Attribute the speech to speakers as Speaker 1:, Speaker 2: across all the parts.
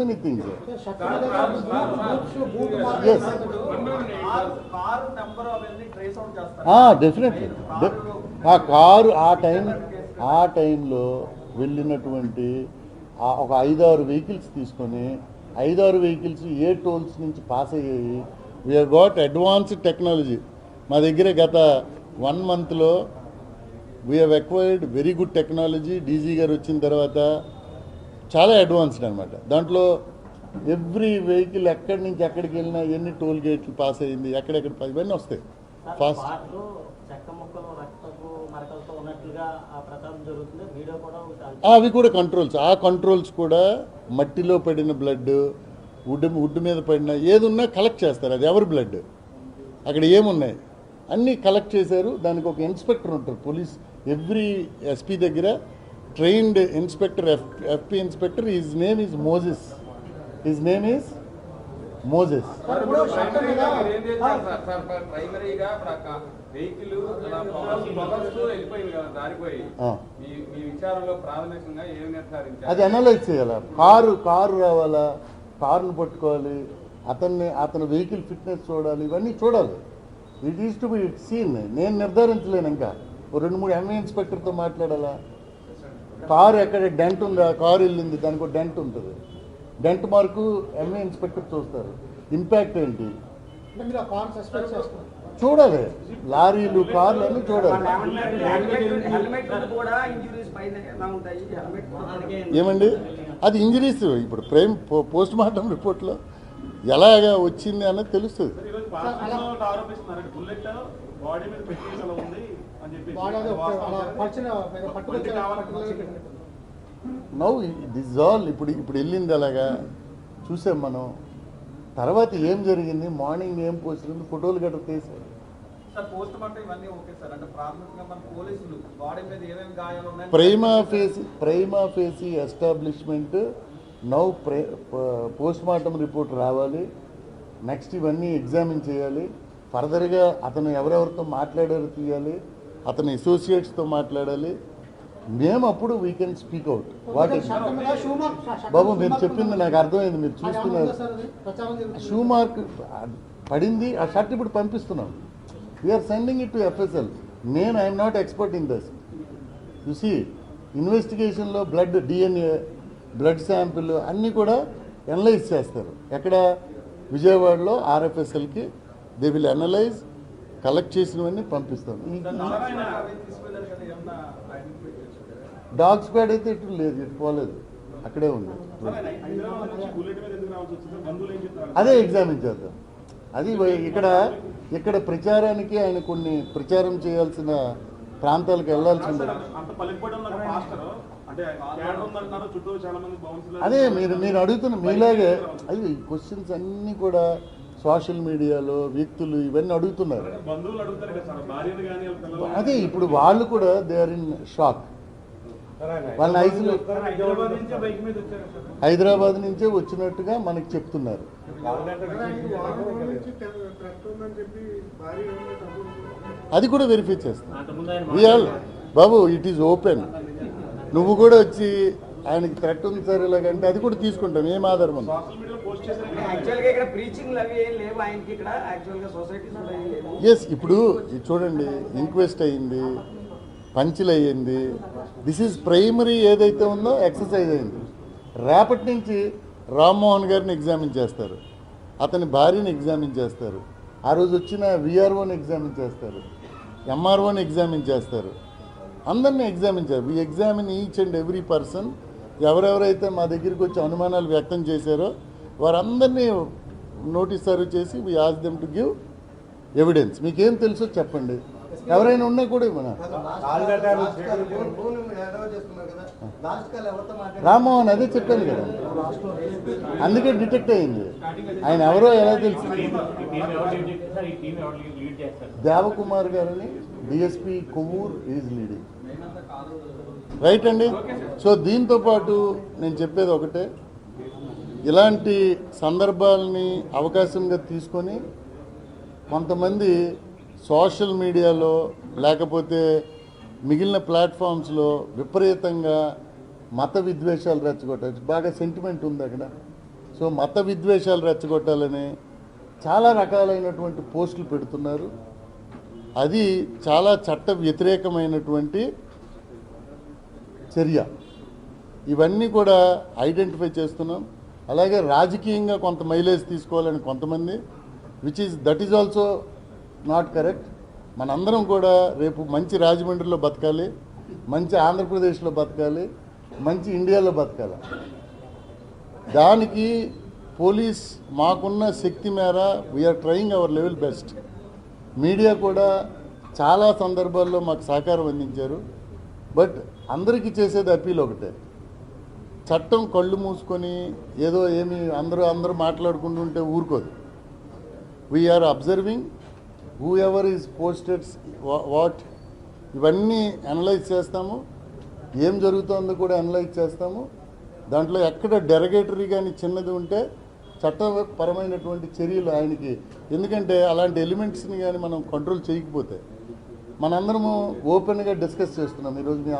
Speaker 1: many things.
Speaker 2: Yes.
Speaker 1: Definitely. ఆ టైంలో వెళ్ళినటువంటి ఒక 5-6 వెహికల్స్ తీసుకొని 5-6 వెహికల్స్ ఏ టోల్స్ నుంచి పాస్ అయ్యాయి. We have got advanced technology. మా దగ్గర గత 1 మంత్లో we have acquired very good technology. DG గారు వచ్చిన తర్వాత చాలా అడ్వాన్స్డ్ అనమాట. దాంట్లో ఎవ్రీ వెహికల్ ఎక్కడి నుంచి ఎక్కడికి వెళ్ళినా ఎన్ని టోల్ గేట్లు పాస్ అయ్యింది, ఎక్కడెక్కడ ఇవన్నీ వస్తాయి ఫాస్ట్. అవి కూడా కంట్రోల్స్. ఆ కంట్రోల్స్ కూడా మట్టిలో పడిన బ్లడ్, వుడ్ మీద పడిన ఏది ఉన్నా కలెక్ట్ చేస్తారు. అది ఎవరి బ్లడ్, అక్కడ ఏమున్నాయి అన్నీ కలెక్ట్ చేశారు. దానికి ఒక ఇన్స్పెక్టర్ ఉంటారు. పోలీస్ ఎవ్రీ ఎస్పీ దగ్గర trained inspector, FP inspector. His name is Moses. అది అనలైజ్ చేయాలా. కారు రావాలా, కారును పట్టుకోవాలి, అతని వెహికల్ ఫిట్నెస్ చూడాలి, ఇవన్నీ చూడాలి. It is to be seen. నేను నిర్ధారించలేను. ఇంకా 2-3 ఎంఏ ఇన్స్పెక్టర్తో మాట్లాడాలా. కారు ఎక్కడ డెంట్ ఉందా, కారు వెళ్ళింది, దానికి ఒక డెంట్ ఉంటుంది. డెంట్ మార్కు ఎంఏ ఇన్స్పెక్టర్ చూస్తారు. ఇంపాక్ట్ ఏంటి చూడాలి. లారీలు, కార్లు అన్నీ చూడాలి. ఏమండి అది ఇంజరీస్. ఇప్పుడు పోస్ట్ మార్టం రిపోర్ట్లో ఎలాగా వచ్చింది అన్నది తెలుస్తుంది. నౌ దిస్ ఆల్ ఇప్పుడు వెళ్ళింది అలాగా చూసాం మనం. తర్వాత ఏం జరిగింది, మార్నింగ్ ఏం పోసింది, ఫోటోలు గట్రా తీసారు. Prima facie establishment. Now post mortem report రావాలి. నెక్స్ట్ ఇవన్నీ ఎగ్జామిన్ చేయాలి. ఫర్దర్గా అతను ఎవరెవరితో మాట్లాడారో తీయాలి, అతని అసోసియేట్స్తో మాట్లాడాలి. మేము అప్పుడు we can speak out. What బాబు మీరు చెప్పింది నాకు అర్థమైంది. మీరు చూస్తున్నారు షూ మార్క్ పడింది. ఆ షర్ట్ ఇప్పుడు పంపిస్తున్నాం. We are sending it to FSL. I'm not expert in this. You see ఇన్వెస్టిగేషన్లో బ్లడ్, డిఎన్ఏ, బ్లడ్ శాంపిల్ అన్నీ కూడా అనలైజ్ చేస్తారు. ఎక్కడ విజయవాడలో ఆర్ఎఫ్ఎస్ఎల్కి దే విల్ అనలైజ్. కలెక్ట్ చేసినవన్నీ పంపిస్తాం. డాగ్ స్క్వాడ్ అయితే ఇటు లేదు, ఇటు పోలేదు, అక్కడే ఉంది. అదే ఎగ్జామిన్ చేద్దాం. అది ఇక్కడ ప్రచారానికి ఆయన కొన్ని ప్రచారం చేయాల్సిన ప్రాంతాలకు వెళ్ళాల్సింది. అదే మీరు అడుగుతున్న మీలాగే అది క్వశ్చన్స్ అన్నీ కూడా సోషల్ మీడియాలో వ్యక్తులు ఇవన్నీ అడుగుతున్నారు. అదే ఇప్పుడు వాళ్ళు కూడా దే ఆర్ ఇన్ షాక్. వాళ్ళని హైదరాబాద్ నుంచే వచ్చినట్టుగా మనకి చెప్తున్నారు. అది కూడా వెరిఫై చేస్తాం. బాబు ఇట్ ఈజ్ ఓపెన్. నువ్వు కూడా వచ్చి ఆయనకి థ్రెట్ ఉంది సార్ ఇలాగంటే అది కూడా తీసుకుంటాం. ఏం ఆధారం ఉంది? ఎస్. ఇప్పుడు చూడండి, ఇంక్వెస్ట్ అయ్యింది, పంచిల్ అయ్యింది. This is primary. ఏదైతే ఉందో ఎక్సర్సైజ్ అయింది. రేపటి నుంచి రామ్మోహన్ గారిని ఎగ్జామిన్ చేస్తారు, అతని భార్యని ఎగ్జామిన్ చేస్తారు, ఆ రోజు వచ్చిన విఆర్ఓని ఎగ్జామిన్ చేస్తారు, ఎంఆర్ఓని ఎగ్జామిన్ చేస్తారు, అందరినీ ఎగ్జామిన్ చేస్తారు. We examine each and every person. ఎవరెవరైతే మా దగ్గరికి వచ్చి అనుమానాలు వ్యక్తం చేశారో వారందరినీ నోటీస్ సర్వ్ చేసి we ask them to give evidence. మీకేం తెలుసో చెప్పండి. ఎవరైనా ఉన్నా కూడా ఇవ్వనా. రామ్మోహన్ అదే చెప్పాను కదా, అందుకే డిటెక్ట్ అయింది. ఆయన ఎవరో ఎలా తెలుసు. దేవకుమార్ గారిని DSP Kovvur is leading. Right అండి. సో దీంతో పాటు నేను చెప్పేది ఒకటే, ఇలాంటి సందర్భాలని అవకాశంగా తీసుకొని కొంతమంది సోషల్ మీడియాలో లేకపోతే మిగిలిన ప్లాట్ఫామ్స్లో విపరీతంగా మత విద్వేషాలు రెచ్చగొట్టారు. బాగా సెంటిమెంట్ ఉంది అక్కడ. సో మత విద్వేషాలు రెచ్చగొట్టాలని చాలా రకాలైనటువంటి పోస్టులు పెడుతున్నారు. అది చాలా చట్ట వ్యతిరేకమైనటువంటి చర్య. ఇవన్నీ కూడా ఐడెంటిఫై చేస్తున్నాం. అలాగే రాజకీయంగా కొంత మైలేజ్ తీసుకోవాలని కొంతమంది, that is also not correct. మనందరం కూడా రేపు మంచి రాజమండ్రిలో బతకాలి, మంచి ఆంధ్రప్రదేశ్లో బతకాలి, మంచి ఇండియాలో బతకాలి. దానికి పోలీస్ మాకున్న శక్తి మేర we are trying our level best. Media కూడా చాలా సందర్భాల్లో మాకు సహకారం అందించారు. బట్ అందరికీ చేసేది అప్పీల్ ఒకటే, చట్టం కళ్ళు మూసుకొని ఏదో ఏమి అందరూ మాట్లాడుకుంటుంటే ఊరుకోదు. We are observing whoever is posted what, ఇవన్నీ అనలైజ్ చేస్తాము. ఏం జరుగుతుందో కూడా అనలైజ్ చేస్తాము. దాంట్లో ఎక్కడ డెరగేటరీ కానీ చిన్నది ఉంటే చట్టపరమైనటువంటి చర్యలు ఆయనకి, ఎందుకంటే అలాంటి ఎలిమెంట్స్ని కానీ మనం కంట్రోల్ చేయకపోతే, మనందరము ఓపెన్గా డిస్కస్ చేస్తున్నాం ఈరోజు. మీ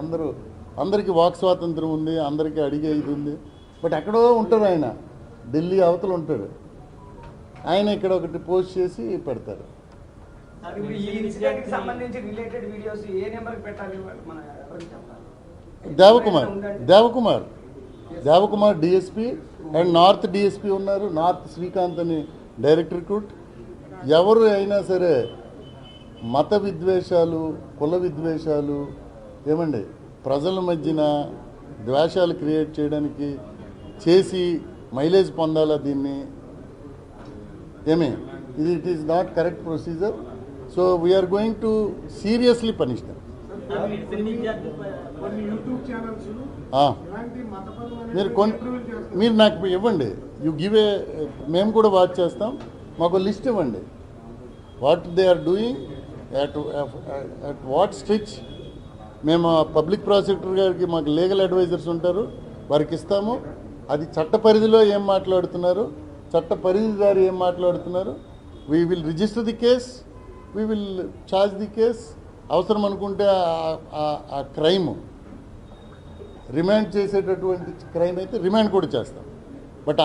Speaker 1: అందరికీ వాక్ స్వాతంత్రం ఉంది, అందరికీ అడిగే ఇది ఉంది. బట్ ఎక్కడో ఉంటారు ఆయన, ఢిల్లీ అవతల ఉంటాడు ఆయన, ఇక్కడ ఒకటి పోస్ట్ చేసి పెడతారు. Devakumar DSP and north DSP ఉన్నారు. నార్త్ శ్రీకాంత్ అని డైరెక్టర్ రిక్రూట్. ఎవరు అయినా సరే మత విద్వేషాలు, కుల విద్వేషాలు, ఏమండి ప్రజల మధ్యన ద్వేషాలు క్రియేట్ చేయడానికి చేసి మైలేజ్ పొందాలా దీన్ని, it is not correct procedure. So we are going to seriously punish them. మీరు నాకు ఇవ్వండి, యూ గివ్ ఏ, మేము కూడా వాచ్ చేస్తాం. మాకు లిస్ట్ ఇవ్వండి, what they are doing, at what stretch. మేము పబ్లిక్ ప్రాసిక్యూటర్ గారికి మాకు లీగల్ అడ్వైజర్స్ ఉంటారు, వారికి ఇస్తాము. అది చట్ట పరిధిలో ఏం మాట్లాడుతున్నారు, చట్ట పరిధి దారి ఏం మాట్లాడుతున్నారు, we will register the case, we will charge the case. అవసరం అనుకుంటే ఆ క్రైమ్ రిమాండ్ చేసేటటువంటి క్రైమ్ అయితే రిమాండ్ కూడా చేస్తాం. బట్